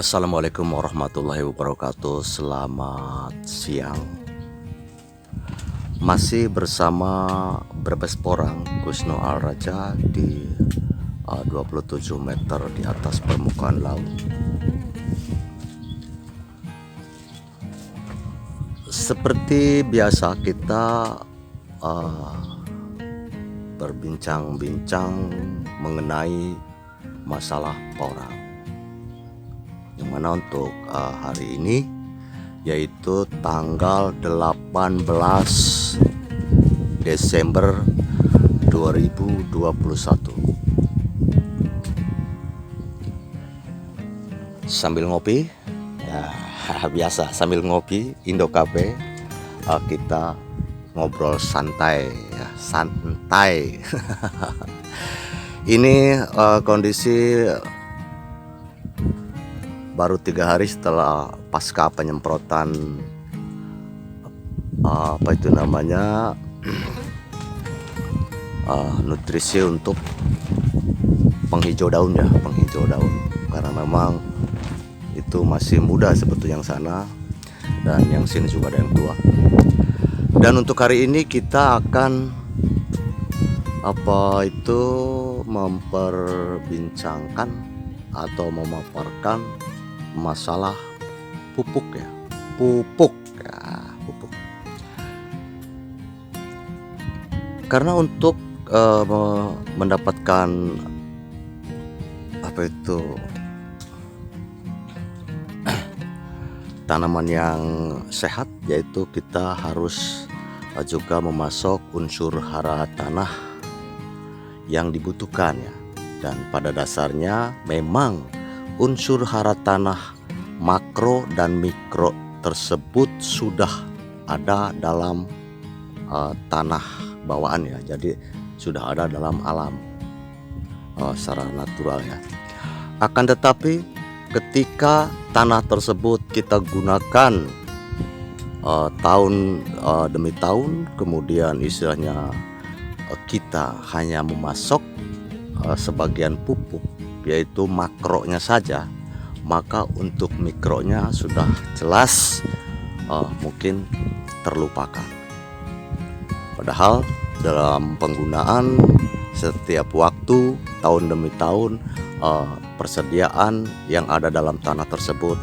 Assalamualaikum warahmatullahi wabarakatuh. Selamat siang. Masih bersama Brebes Porang Kusno Al Raja di 27 meter di atas permukaan laut. Seperti biasa kita berbincang-bincang mengenai masalah porang, yang mana untuk hari ini yaitu tanggal 18 Desember 2021. Sambil ngopi ya, biasa sambil ngopi Indo Cafe, kita ngobrol santai ya, santai. Ini kondisi baru 3 hari setelah pasca penyemprotan nutrisi untuk penghijau daun ya, penghijau daun, karena memang itu masih muda sebetulnya yang sana, dan yang sini juga ada yang tua. Dan untuk hari ini kita akan memperbincangkan atau memaparkan masalah pupuk ya, pupuk. Karena untuk mendapatkan tanaman yang sehat, yaitu kita harus juga memasok unsur hara tanah yang dibutuhkan ya. Dan pada dasarnya memang unsur hara tanah makro dan mikro tersebut sudah ada dalam tanah bawaan ya. Jadi sudah ada dalam alam secara natural ya. Akan tetapi ketika tanah tersebut kita gunakan tahun demi tahun, kemudian istilahnya kita hanya memasok sebagian pupuk, yaitu makronya saja, maka untuk mikronya sudah jelas mungkin terlupakan. Padahal dalam penggunaan setiap waktu, tahun demi tahun, persediaan yang ada dalam tanah tersebut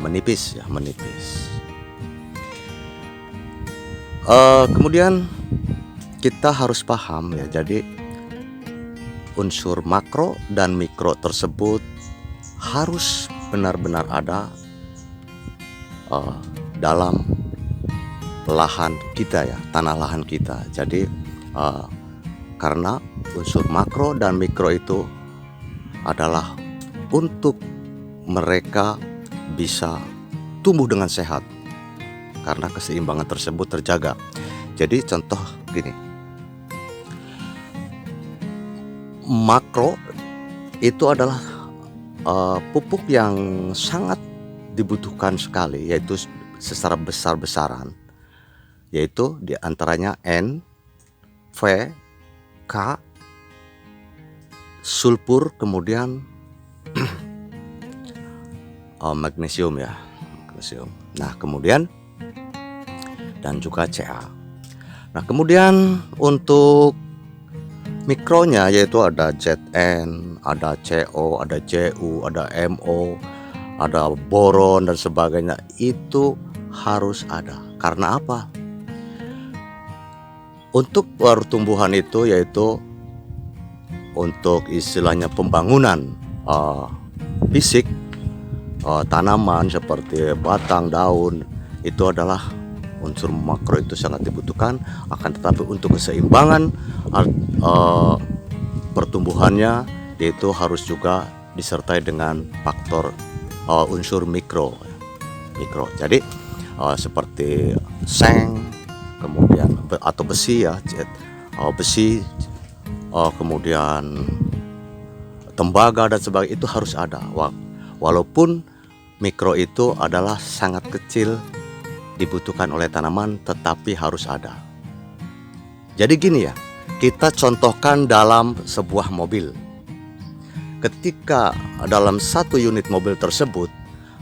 menipis. Kemudian kita harus paham ya, jadi unsur makro dan mikro tersebut harus benar-benar ada dalam lahan kita ya, tanah lahan kita. Jadi karena unsur makro dan mikro itu adalah untuk mereka bisa tumbuh dengan sehat, karena keseimbangan tersebut terjaga. Jadi contoh gini, makro itu adalah pupuk yang sangat dibutuhkan sekali, yaitu secara besar-besaran, yaitu diantaranya N, V, K, sulfur, kemudian magnesium ya, magnesium. Nah kemudian dan juga Ca. Nah kemudian untuk mikronya yaitu ada Zn, ada Co, ada Cu, ada Mo, ada boron dan sebagainya. Itu harus ada. Karena apa? Untuk pertumbuhan itu, yaitu untuk istilahnya pembangunan fisik tanaman seperti batang, daun, itu adalah unsur makro, itu sangat dibutuhkan. Akan tetapi untuk keseimbangan pertumbuhannya, yaitu harus juga disertai dengan faktor unsur mikro. Jadi seperti seng, kemudian atau besi ya, besi, kemudian tembaga dan sebagainya, itu harus ada. Walaupun mikro itu adalah sangat kecil dibutuhkan oleh tanaman, tetapi harus ada. Jadi gini ya, kita contohkan dalam sebuah mobil. ketika dalam satu unit mobil tersebut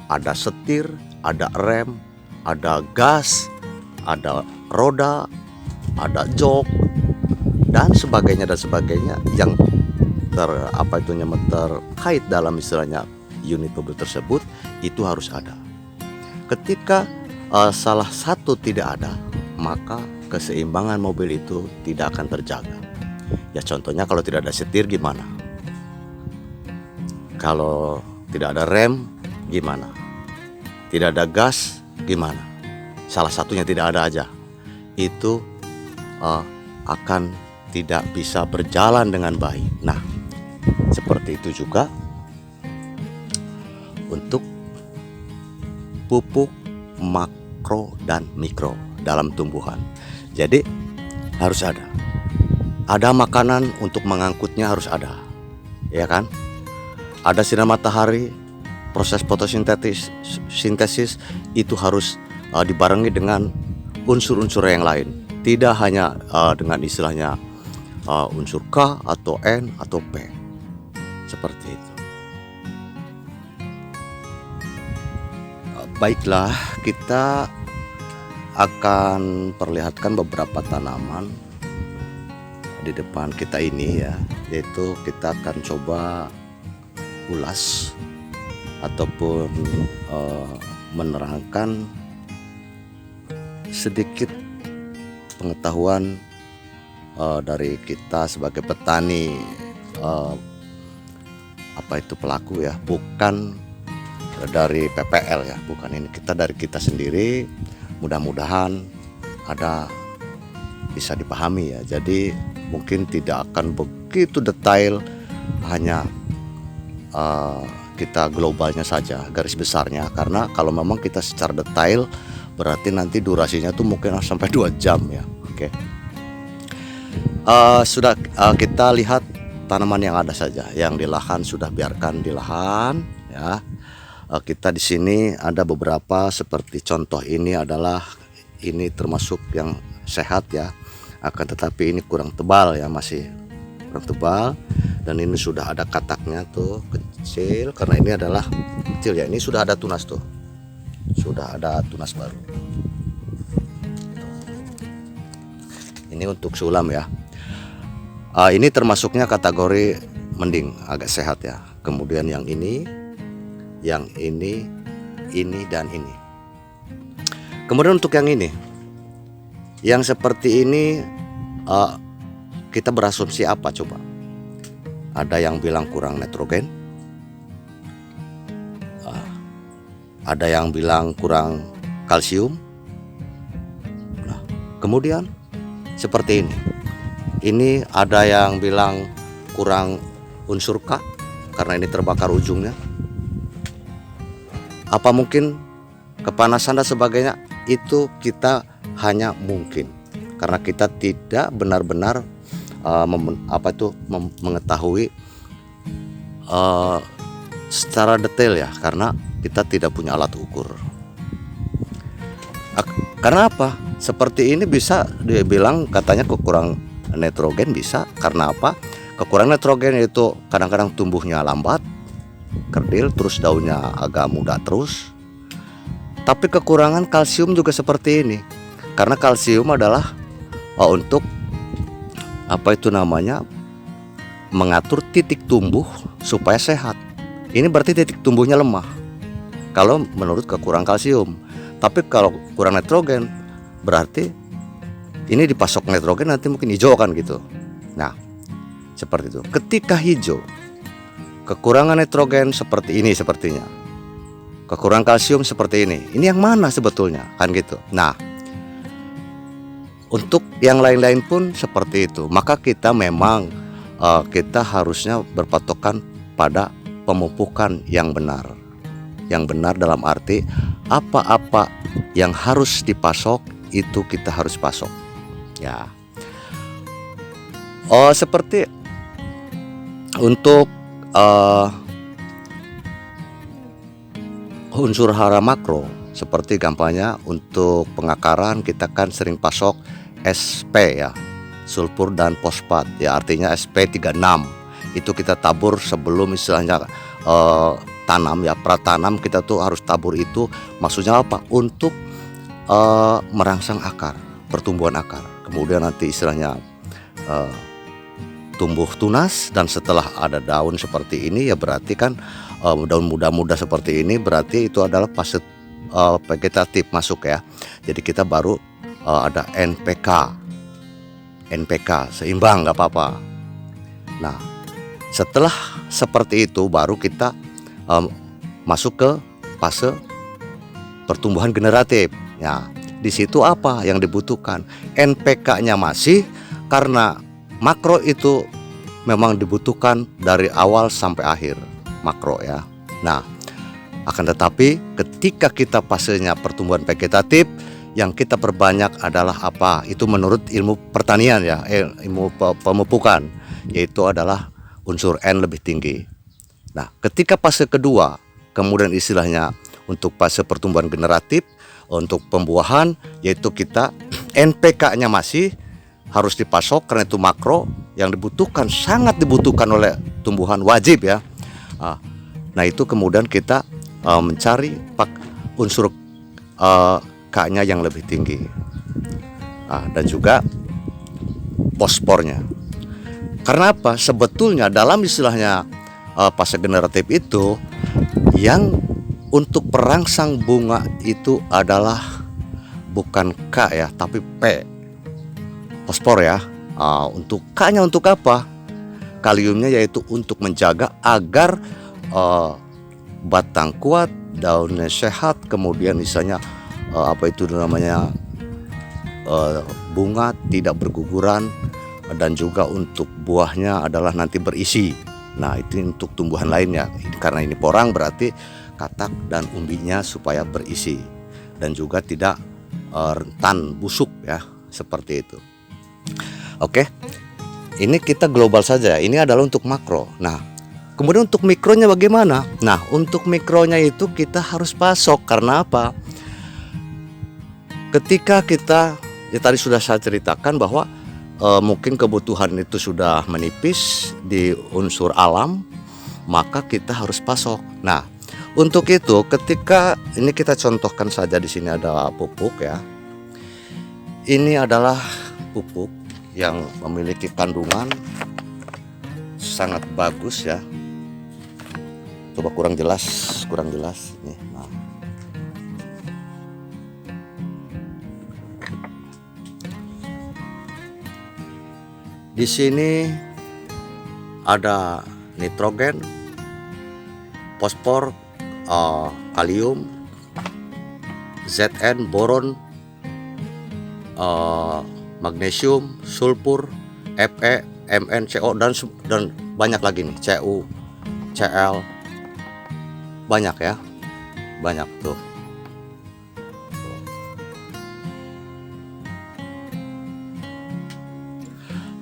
ada setir, ada rem, ada gas, ada roda, ada jok dan sebagainya yang terkait dalam istilahnya unit mobil tersebut, itu harus ada. Ketika salah satu tidak ada, maka keseimbangan mobil itu tidak akan terjaga. Ya contohnya kalau tidak ada setir gimana? Kalau tidak ada rem gimana? Tidak ada gas gimana? Salah satunya tidak ada aja, itu akan tidak bisa berjalan dengan baik. Nah, seperti itu juga untuk pupuk makro dan mikro dalam tumbuhan. Jadi harus ada makanan untuk mengangkutnya, harus ada, ya kan? Ada sinar matahari, proses fotosintesis itu harus dibarengi dengan unsur-unsur yang lain, tidak hanya dengan istilahnya unsur K atau N atau P, seperti itu. Baiklah, kita akan perlihatkan beberapa tanaman di depan kita ini ya, yaitu kita akan coba ulas ataupun menerangkan sedikit pengetahuan dari kita sebagai petani, pelaku ya, bukan dari PPL ya, bukan, ini kita dari kita sendiri. Mudah-mudahan ada bisa dipahami ya. Jadi mungkin tidak akan begitu detail, hanya kita globalnya saja, garis besarnya, karena kalau memang kita secara detail berarti nanti durasinya tuh mungkin sampai 2 jam ya. Oke. Sudah kita lihat tanaman yang ada saja, yang di lahan sudah biarkan di lahan ya. Kita di sini ada beberapa, seperti contoh ini termasuk yang sehat ya, akan tetapi ini kurang tebal ya, masih kurang tebal, dan ini sudah ada kataknya tuh kecil, karena ini adalah kecil ya. Ini sudah ada tunas tuh, sudah ada tunas baru. Ini untuk sulam ya. Ini termasuknya kategori mending, agak sehat ya. Kemudian yang ini dan ini. Kemudian untuk yang ini, yang seperti ini, kita berasumsi apa coba? Ada yang bilang kurang nitrogen, ada yang bilang kurang kalsium. Nah, kemudian seperti ini ada yang bilang kurang unsur K karena ini terbakar ujungnya. Apa mungkin kepanasan dan sebagainya? Itu kita hanya mungkin, karena kita tidak benar-benar mengetahui secara detail ya, karena kita tidak punya alat ukur. Karena apa? Seperti ini bisa dibilang katanya kurang nitrogen, bisa karena apa? Kekurangan nitrogen itu kadang-kadang tumbuhnya lambat, kerdil, terus daunnya agak muda terus. Tapi kekurangan kalsium juga seperti ini, karena kalsium adalah untuk mengatur titik tumbuh supaya sehat. Ini berarti titik tumbuhnya lemah kalau menurut kekurangan kalsium. Tapi kalau kurang nitrogen berarti ini dipasok nitrogen, nanti mungkin hijau kan gitu. Nah, seperti itu. Ketika hijau, kekurangan nitrogen seperti ini sepertinya, kekurangan kalsium seperti ini. Ini yang mana sebetulnya kan gitu. Nah, untuk yang lain-lain pun seperti itu. Maka kita memang kita harusnya berpatokan pada pemupukan yang benar. Yang benar dalam arti apa-apa yang harus dipasok itu kita harus pasok ya. Seperti untuk unsur hara makro, seperti gampangnya untuk pengakaran kita kan sering pasok SP ya, sulfur dan fosfat ya, artinya SP36. itu kita tabur sebelum istilahnya tanam ya, pratanam kita tuh harus tabur itu. Maksudnya apa? Untuk merangsang akar, pertumbuhan akar. Kemudian nanti istilahnya tumbuh tunas, dan setelah ada daun seperti ini ya berarti kan daun muda-muda seperti ini berarti itu adalah fase vegetatif masuk ya. Jadi kita baru ada NPK seimbang, nggak apa-apa. Nah, setelah seperti itu baru kita masuk ke fase pertumbuhan generatif. Ya, di situ apa yang dibutuhkan? NPK-nya masih, karena makro itu memang dibutuhkan dari awal sampai akhir, makro ya. Nah, akan tetapi ketika kita fasenya pertumbuhan vegetatif, yang kita perbanyak adalah apa? Itu menurut ilmu pertanian ya, ilmu pemupukan, yaitu adalah unsur N lebih tinggi. Nah, ketika fase kedua, kemudian istilahnya untuk fase pertumbuhan generatif, untuk pembuahan, yaitu kita NPK-nya masih harus dipasok karena itu makro yang dibutuhkan, sangat dibutuhkan oleh tumbuhan, wajib ya. Nah itu kemudian kita mencari unsur K-nya yang lebih tinggi, dan juga fosfornya. Karena apa? Sebetulnya dalam istilahnya fase generatif itu yang untuk perangsang bunga itu adalah bukan K ya, tapi P, fosfor ya. Untuk K-nya untuk apa? Kaliumnya yaitu untuk menjaga agar batang kuat, daunnya sehat, kemudian misalnya apa itu namanya bunga tidak berguguran, dan juga untuk buahnya adalah nanti berisi. Nah itu untuk tumbuhan lainnya, karena ini porang berarti katak dan umbinya supaya berisi dan juga tidak rentan busuk ya, seperti itu. Oke, ini kita global saja. Ini adalah untuk makro. Nah, kemudian untuk mikronya bagaimana? Nah, untuk mikronya itu kita harus pasok. Karena apa? Ketika kita, ya tadi sudah saya ceritakan bahwa mungkin kebutuhan itu sudah menipis di unsur alam, maka kita harus pasok. Nah, untuk itu ketika ini kita contohkan saja, di sini ada pupuk ya. Ini adalah pupuk yang memiliki kandungan sangat bagus ya. Coba kurang jelas nih. Nah. Di sini ada nitrogen, fosfor, kalium, Zn, boron, magnesium, sulfur, Fe, Mn, Co dan banyak lagi nih, Cu, Cl, banyak ya, banyak tuh.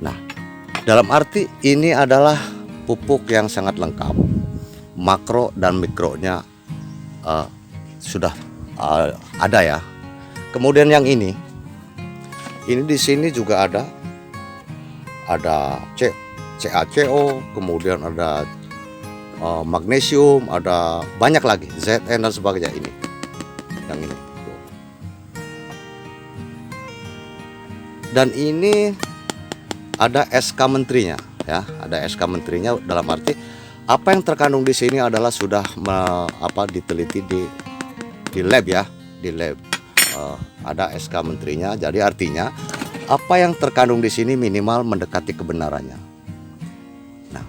Nah, dalam arti ini adalah pupuk yang sangat lengkap, makro dan mikronya sudah ada ya. Kemudian yang ini di sini juga ada CaCO, kemudian ada magnesium, ada banyak lagi Zn dan sebagainya. Ini yang ini, dan ini ada SK menterinya ya, ada SK menterinya. Dalam arti apa yang terkandung di sini adalah sudah diteliti di lab ya, di lab. Ada SK menterinya, jadi artinya apa yang terkandung di sini minimal mendekati kebenarannya. Nah,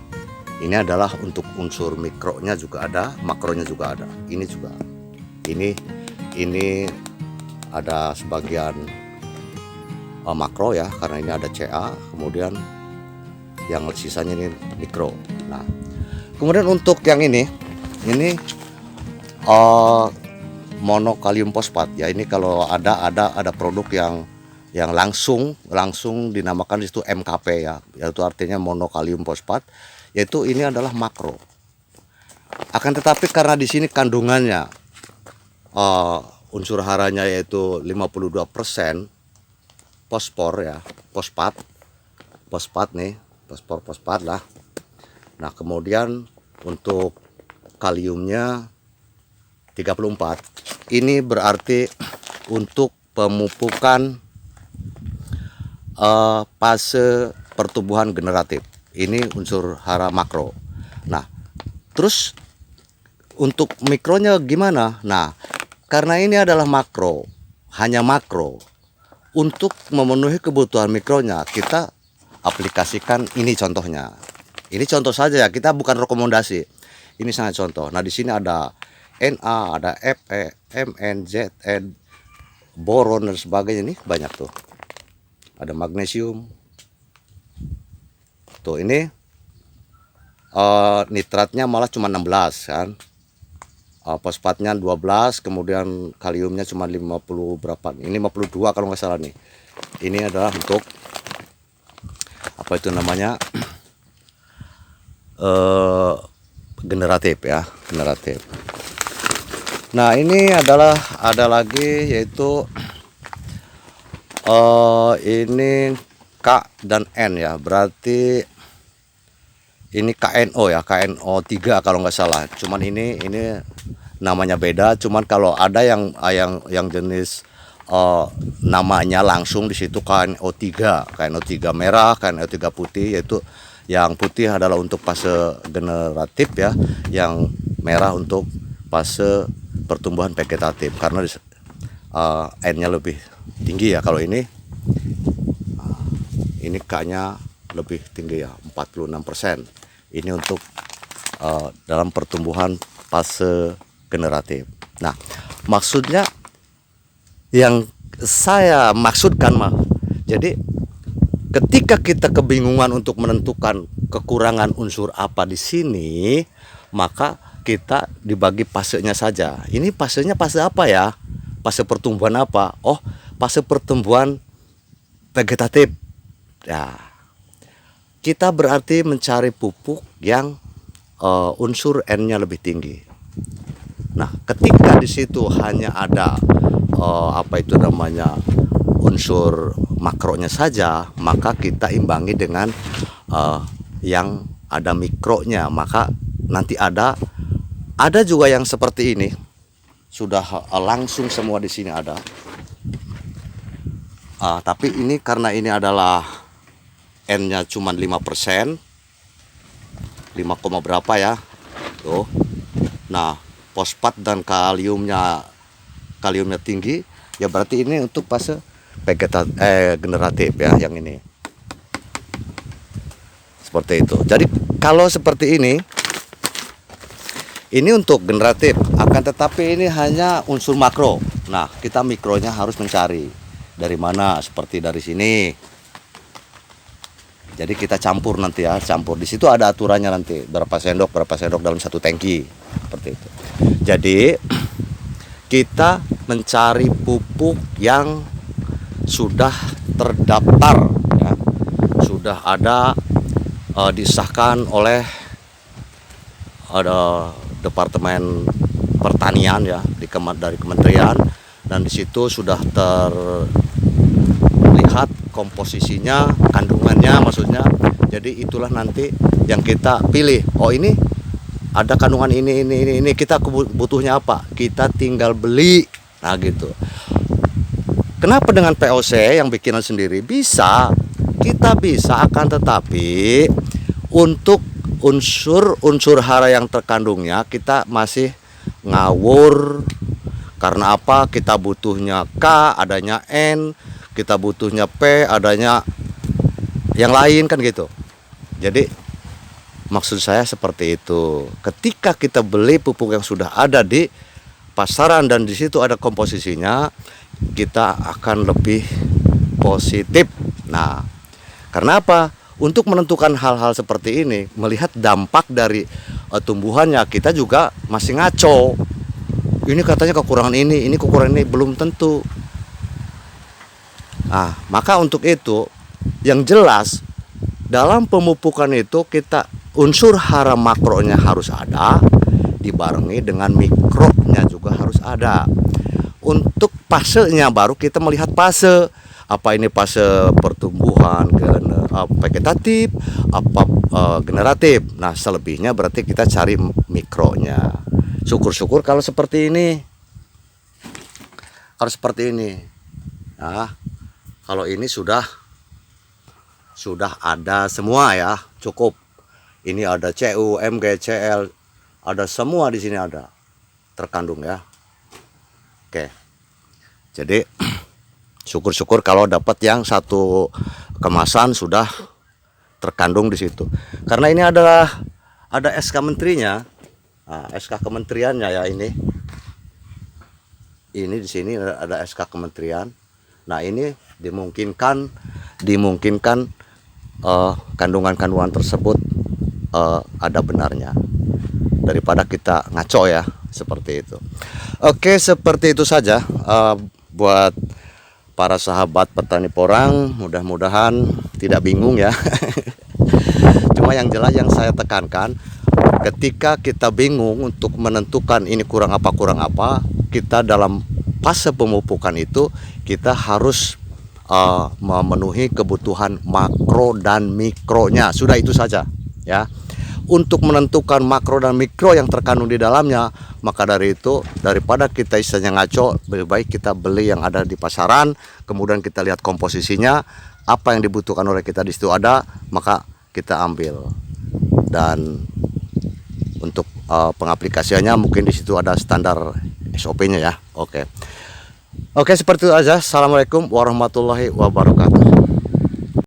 ini adalah untuk unsur mikronya juga ada, makronya juga ada. Ini juga, ini ada sebagian makro ya, karena ini ada Ca, kemudian yang sisanya ini mikro. Nah, kemudian untuk yang ini monokalium fosfat ya. Ini kalau ada produk yang langsung dinamakan di situ MKP ya, yaitu artinya monokalium fosfat, yaitu ini adalah makro. Akan tetapi karena di sini kandungannya unsur haranya yaitu 52% fosfor ya, fosfat nih, fosfat lah. Nah, kemudian untuk kaliumnya 34. Ini berarti untuk pemupukan fase pertumbuhan generatif. Ini unsur hara makro. Nah, terus untuk mikronya gimana? Nah, karena ini adalah makro, hanya makro. Untuk memenuhi kebutuhan mikronya, kita aplikasikan ini contohnya. Ini contoh saja ya, kita bukan rekomendasi. Ini sangat contoh. Nah, di sini ada Na, ada Fe, Mn, Zn, boron dan sebagainya. Ini banyak tuh. Ada magnesium. Tuh ini nitratnya malah cuma 16 kan. Fosfatnya 12, kemudian kaliumnya cuma 50 berapa. Ini 52 kalau nggak salah nih. Ini adalah untuk apa itu namanya? Generatif ya, generatif. Nah, ini adalah ada lagi yaitu ini K dan N ya, berarti ini KNO ya, KNO3 kalau nggak salah. Cuman ini namanya beda. Cuman kalau ada yang jenis namanya langsung di situ KNO3 merah, KNO3 putih, yaitu yang putih adalah untuk fase generatif ya, yang merah untuk fase pertumbuhan vegetatif karena N-nya lebih tinggi ya. Kalau ini K-nya lebih tinggi ya, 46%. Ini untuk dalam pertumbuhan fase generatif. Nah, maksudnya yang saya maksudkan jadi ketika kita kebingungan untuk menentukan kekurangan unsur apa di sini, maka kita dibagi fasenya saja. Ini fasenya fase apa ya? Fase pertumbuhan apa? Oh, fase pertumbuhan vegetatif. Ya, kita berarti mencari pupuk yang unsur N-nya lebih tinggi. Nah, ketika di situ hanya ada apa itu namanya unsur makronya saja, maka kita imbangi dengan yang ada mikronya. Maka nanti ada juga yang seperti ini, sudah langsung semua di sini ada. Tapi ini karena ini adalah N-nya cuma 5%, 5, berapa ya, tuh. Nah, fosfat dan kaliumnya tinggi, ya berarti ini untuk fase generatif ya, yang ini. Seperti itu. Jadi kalau seperti ini untuk generatif, akan tetapi ini hanya unsur makro. Nah, kita mikronya harus mencari dari mana, seperti dari sini. Jadi kita campur nanti ya, campur. Di situ ada aturannya nanti, berapa sendok dalam satu tangki, seperti itu. Jadi kita mencari pupuk yang sudah terdaftar ya, sudah ada disahkan oleh Departemen Pertanian ya, dari kementerian, dan di situ sudah terlihat komposisinya, kandungannya maksudnya. Jadi itulah nanti yang kita pilih. Oh, ini ada kandungan ini, kita butuhnya apa, kita tinggal beli. Nah gitu. Kenapa dengan POC yang bikinan sendiri bisa? Kita bisa, akan tetapi untuk unsur hara yang terkandungnya kita masih ngawur. Karena apa? Kita butuhnya K, adanya N, kita butuhnya P, adanya yang lain kan gitu. Jadi maksud saya seperti itu. Ketika kita beli pupuk yang sudah ada di pasaran dan di situ ada komposisinya, kita akan lebih positif. Nah, karena apa? Untuk menentukan hal-hal seperti ini, melihat dampak dari tumbuhannya, kita juga masih ngaco. Ini katanya kekurangan ini kekurangan ini, belum tentu. Nah, maka untuk itu yang jelas dalam pemupukan itu kita unsur hara makronya harus ada, dibarengi dengan mikronya juga harus ada. Untuk fasenya baru kita melihat fase apa ini, fase pertumbuhan vegetatif, apa generatif. Nah selebihnya berarti kita cari mikronya. Syukur-syukur kalau seperti ini. Nah kalau ini sudah ada semua ya, cukup. Ini ada CU, MG, CL, ada semua di sini ada terkandung ya. Oke. Jadi syukur-syukur kalau dapat yang satu kemasan sudah terkandung di situ. Karena ini ada SK menterinya. Nah, SK kementeriannya ya ini. Ini di sini ada SK kementerian. Nah, ini dimungkinkan kandungan-kandungan tersebut ada benarnya. Daripada kita ngaco ya, seperti itu. Oke, seperti itu saja buat para sahabat petani porang, mudah-mudahan tidak bingung ya. Cuma yang jelas yang saya tekankan, ketika kita bingung untuk menentukan ini kurang apa, kita dalam fase pemupukan itu kita harus memenuhi kebutuhan makro dan mikronya. Sudah itu saja ya. Untuk menentukan makro dan mikro yang terkandung di dalamnya, maka dari itu daripada kita istilahnya ngaco, lebih baik kita beli yang ada di pasaran, kemudian kita lihat komposisinya, apa yang dibutuhkan oleh kita di situ ada, maka kita ambil. Dan untuk pengaplikasiannya mungkin di situ ada standar SOP-nya ya. Oke, seperti itu aja. Assalamualaikum warahmatullahi wabarakatuh.